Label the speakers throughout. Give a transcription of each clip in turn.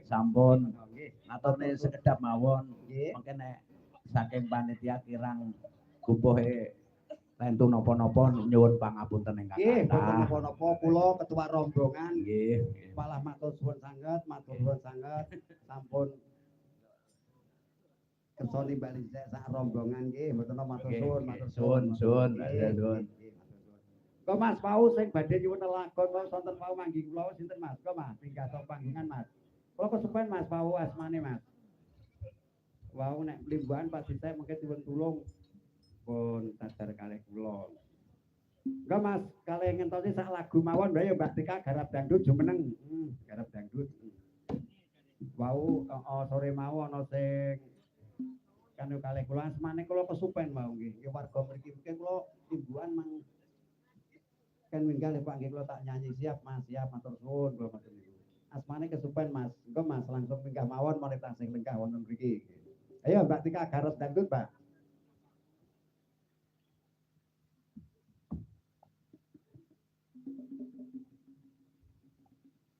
Speaker 1: Sampun ngaturne sekedap mawon mengke nek saking panitia kirang gubuhe lentu napa-napa nyuwun pangapunten ingkang kathah.
Speaker 2: Nggih, boten napa-napa kula ketua rombongan nggih malah matur suwun sanget sampun kersa nimbali sak rombongan nggih mboten matur suwun
Speaker 1: suwun.
Speaker 2: Kok Mas Pau sing badhe nyuwun lelagon wau sonten Pau manggi kula sinten Mas? Kok Mas tinggal panggungan Mas. Kula kesupen Mas Pau asmane Mas. Wau nek mlimbuhan pas dhisik mengke nyuwun tulung pun sadar kalih kula. Enggak Mas, kalih ngentosi sak lagu mawon bae Mbak Tika garap dangdut jumeneng. Garap dangdut. Wau sore mau ana sing kanu kalih kula asmane kula kesupen mau nggih. Nggih warga mriki kula timbuhan mang kan minggal Pak nggih kula tak nyanyi siap Mas, siap matur suwun kula matur niku. Asmane kesupen Mas. Engko Mas langsung minggah mawon mulai taksih lenggah wonten mriki. Ayo Mbak Tika garap dangdut, Pak.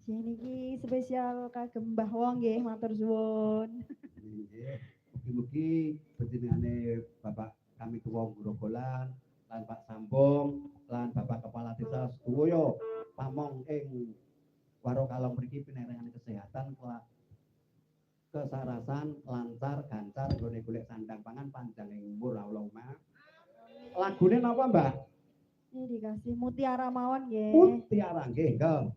Speaker 3: Niki spesial kagem Mbah Wong nggih matur suwun.
Speaker 2: Nggih. Mugi-mugi panjenengane Bapak kami tuwa Grogolan lan Pak Sambung lan Bapak Kepala Desa sedaya pamong ing Waro Kalong mriki pinerangan kesehatan kesarasan lancar gancar nggone golek sandang pangan panjang ing umur Allahumma. Lagune napa, Mbak?
Speaker 3: Ini dikasih Mutiara mawon nggih.
Speaker 2: Mutiara nggih, Kang.